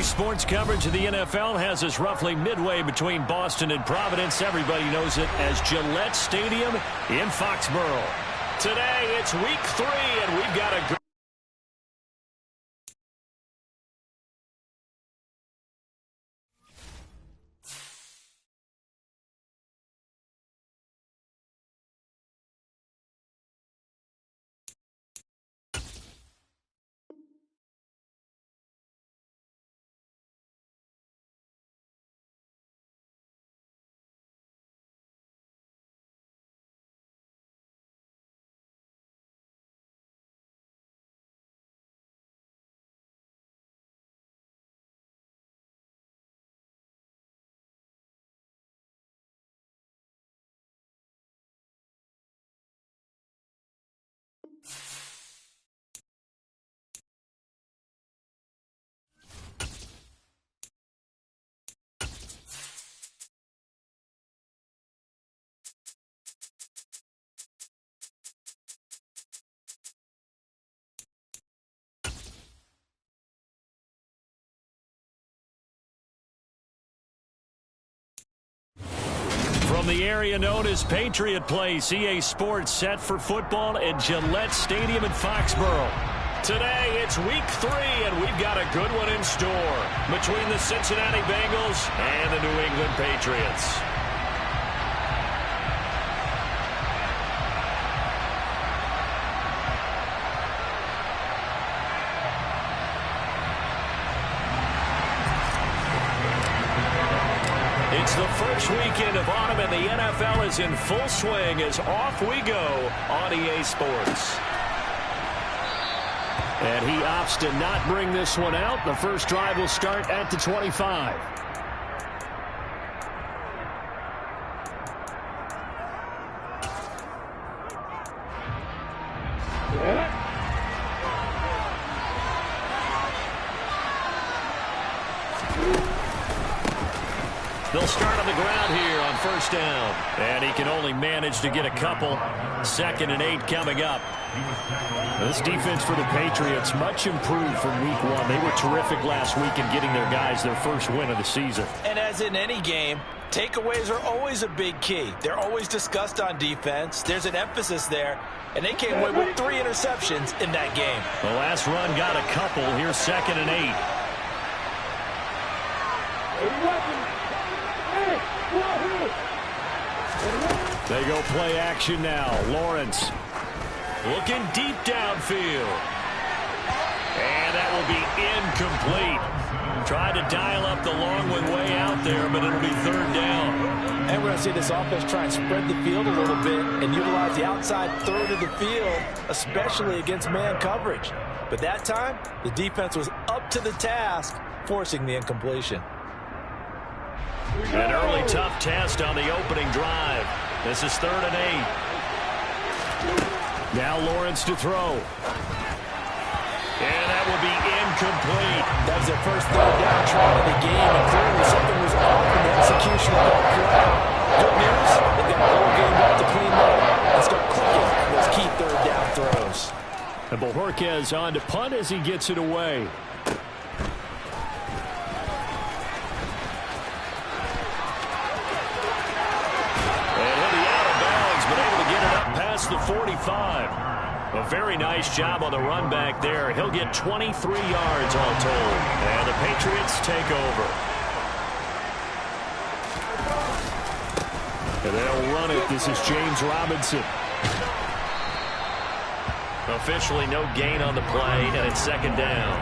Sports coverage of the NFL has us roughly midway between Boston and Providence. Everybody knows it as Gillette Stadium in Foxborough. Today, it's week 3, and we've got a From the area known as Patriot Place, EA Sports set for football at Gillette Stadium in Foxborough. Today, it's week 3, and we've got a good one in store between the Cincinnati Bengals and the New England Patriots. It's the first weekend of autumn, and the NFL is in full swing as off we go on EA Sports. And he opts to not bring this one out. The first drive will start at the 25. They'll start on the ground here on first down. And he can only manage to get a couple. 2nd and 8 coming up. This defense for the Patriots much improved from week 1. They were terrific last week in getting their guys their first win of the season. And as in any game, takeaways are always a big key. They're always discussed on defense. There's an emphasis there. And they came away with 3 interceptions in that game. The last run got a couple. Here's 2nd and 8. They go play action now. Lawrence looking deep downfield. And that will be incomplete. Tried to dial up the long one way out there, but it'll be 3rd down. And we're going to see this offense try and spread the field a little bit and utilize the outside third of the field, especially against man coverage. But that time, the defense was up to the task, forcing the incompletion. An early tough test on the opening drive. This is 3rd and 8. Now Lawrence to throw. And that will be incomplete. That was their first 3rd down try of the game, and clearly something was off in the execution of that play. Good news, they've got a whole game left to clean that up and start clicking those key 3rd down throws. And Bojorquez on to punt as he gets it away. The 45. A very nice job on the run back there. He'll get 23 yards all told. And the Patriots take over. And they'll run it. This is James Robinson. Officially no gain on the play, and it's 2nd down.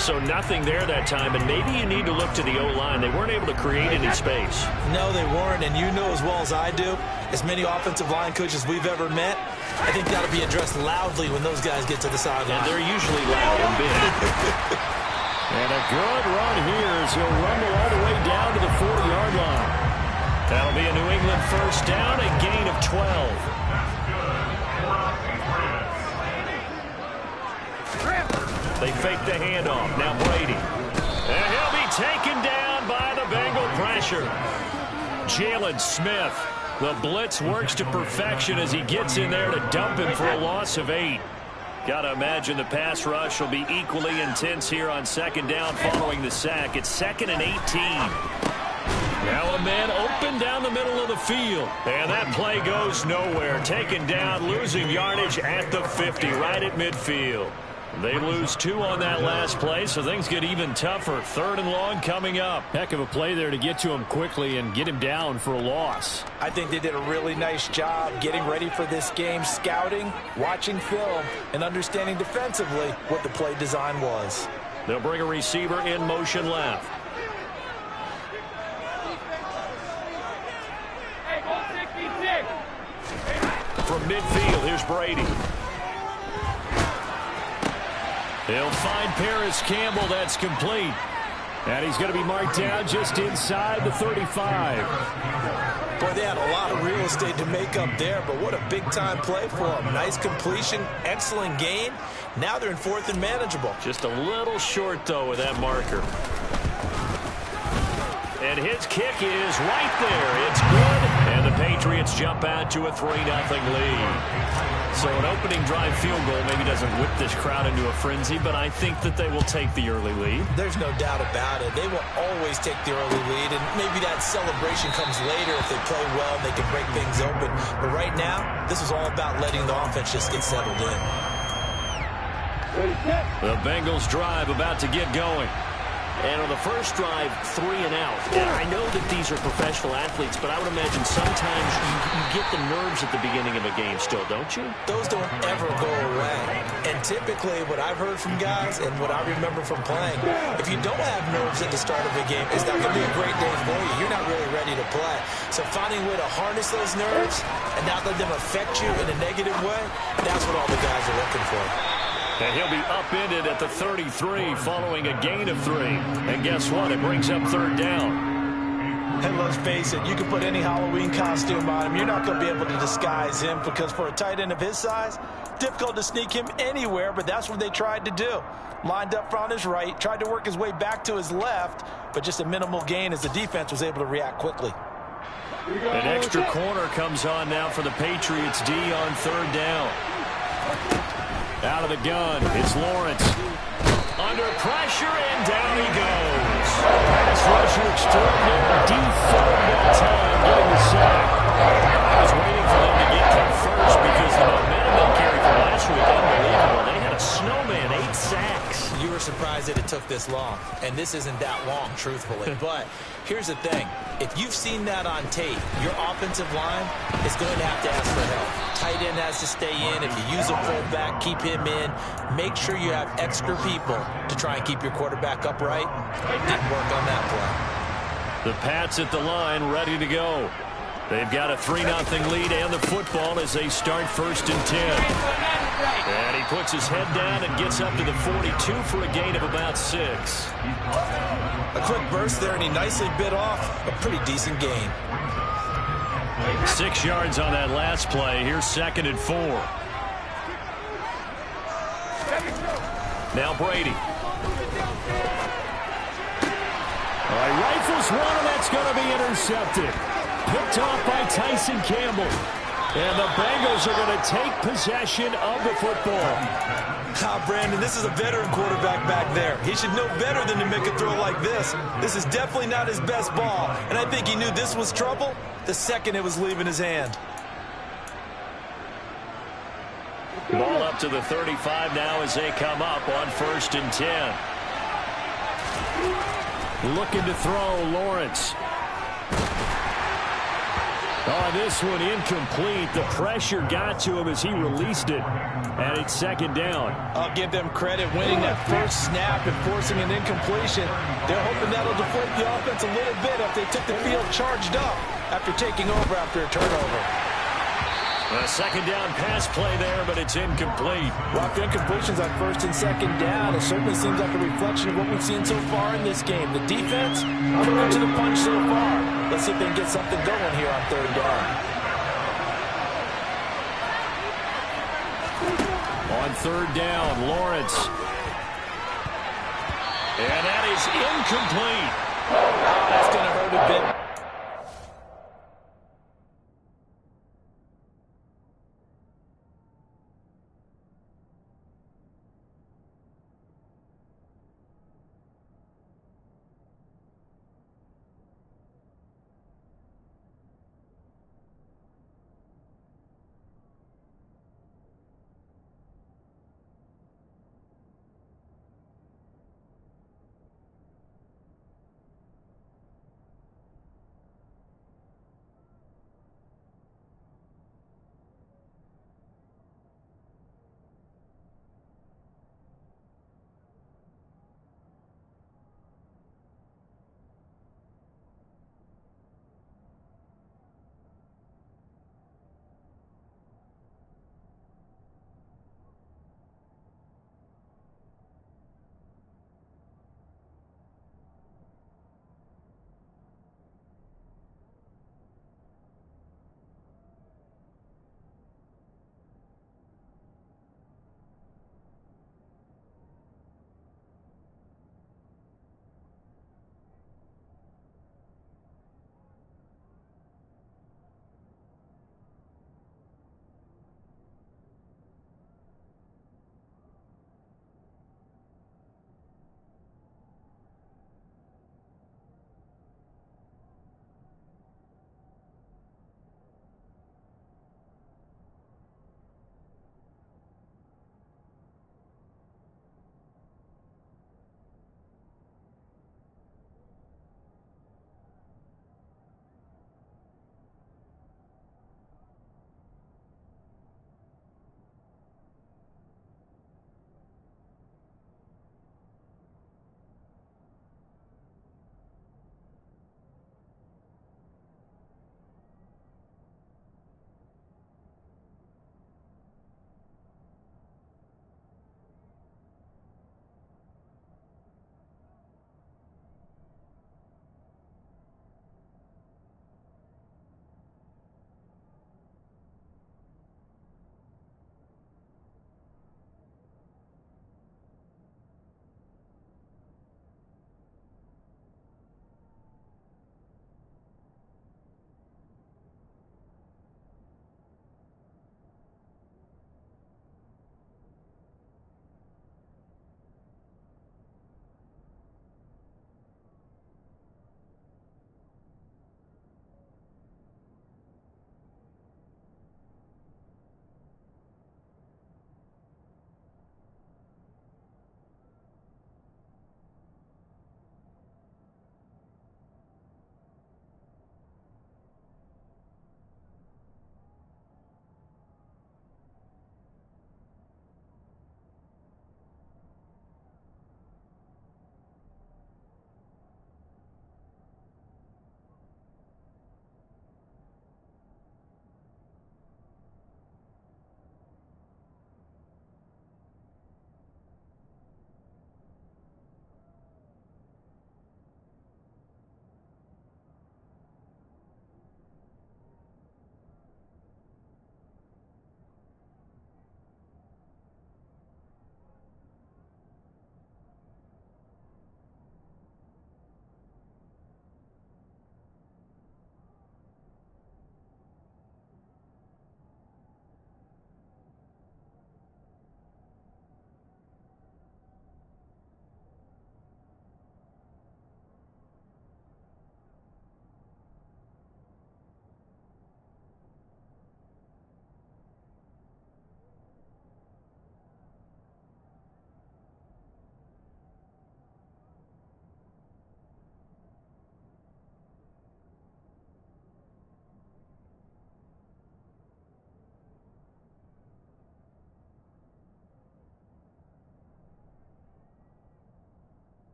So nothing there that time, and maybe you need to look to the O-line. They weren't able to create any space. No, they weren't, and you know as well as I do, as many offensive line coaches we've ever met, I think that'll be addressed loudly when those guys get to the sideline. And they're usually loud and big. And a good run here as he'll rumble all the way down to the 40-yard line. That'll be a New England first down, a gain of 12. They fake the handoff. Now Brady. And he'll be taken down by the Bengal pressure. Jalen Smith. The blitz works to perfection as he gets in there to dump him for a loss of 8. Got to imagine the pass rush will be equally intense here on second down following the sack. It's 2nd and 18. Now a man open down the middle of the field. And that play goes nowhere. Taken down, losing yardage at the 50, right at midfield. They lose 2 on that last play, so things get even tougher. 3rd and long coming up. Heck of a play there to get to him quickly and get him down for a loss. I think they did a really nice job getting ready for this game, scouting, watching film, and understanding defensively what the play design was. They'll bring a receiver in motion left. From midfield, here's Brady. He'll find Paris Campbell. That's complete. And he's going to be marked down just inside the 35. Boy, they had a lot of real estate to make up there, but what a big-time play for them. Nice completion, excellent gain. Now they're in 4th and manageable. Just a little short, though, with that marker. And his kick is right there. It's good. And the Patriots jump out to a 3-0 lead. So an opening drive field goal maybe doesn't whip this crowd into a frenzy, but I think that they will take the early lead. There's no doubt about it. They will always take the early lead, and maybe that celebration comes later if they play well and they can break things open. But right now, this is all about letting the offense just get settled in. The Bengals drive about to get going. And on the first drive, 3 and out. And I know that these are professional athletes, but I would imagine sometimes you get the nerves at the beginning of a game still, don't you? Those don't ever go away. And typically what I've heard from guys and what I remember from playing, if you don't have nerves at the start of a game, it's not going to be a great day for you. You're not really ready to play. So finding a way to harness those nerves and not let them affect you in a negative way, that's what all the guys are looking for. And he'll be upended at the 33 following a gain of 3. And guess what? It brings up 3rd down. And let's face it, you can put any Halloween costume on him. You're not going to be able to disguise him because for a tight end of his size, difficult to sneak him anywhere, but that's what they tried to do. Lined up on his right, tried to work his way back to his left, but just a minimal gain as the defense was able to react quickly. An extra corner comes on now for the Patriots D on 3rd down. Out of the gun, it's Lawrence. Under pressure, and down he goes. Pass rusher extraordinaire, defensive that time, getting the sack. I was waiting for them to get there first because the momentum they carried from last week, unbelievable. They had a snowman, 8 sacks. You were surprised that it took this long, and this isn't that long, truthfully. But here's the thing. If you've seen that on tape, your offensive line is going to have to ask for help. Tight end has to stay in. If you use a fullback, keep him in. Make sure you have extra people to try and keep your quarterback upright. Didn't work on that play. The Pats at the line, ready to go. They've got a 3-0 lead and the football as they start 1st and 10. And he puts his head down and gets up to the 42 for a gain of about 6. A quick burst there, and he nicely bit off a pretty decent gain. 6 yards on that last play. Here's 2nd and 4. Now Brady. All right, rifles one, and that's going to be intercepted. Picked off by Tyson Campbell. And the Bengals are going to take possession of the football. Brandon, this is a veteran quarterback back there. He should know better than to make a throw like this. This is definitely not his best ball. And I think he knew this was trouble the second it was leaving his hand. Ball up to the 35 now as they come up on 1st and 10. Looking to throw, Lawrence. Oh, this one incomplete. The pressure got to him as he released it. And it's 2nd down. I'll give them credit winning that first snap and forcing an incompletion. They're hoping that'll deflate the offense a little bit if they took the field charged up after taking over after a turnover. A 2nd down pass play there, but it's incomplete. Well, after incompletions on 1st and 2nd down, it certainly seems like a reflection of what we've seen so far in this game. The defense, coming to the punch so far. Let's see if they can get something going here on 3rd down. On 3rd down, Lawrence. And that is incomplete. Oh, that's going to hurt a bit.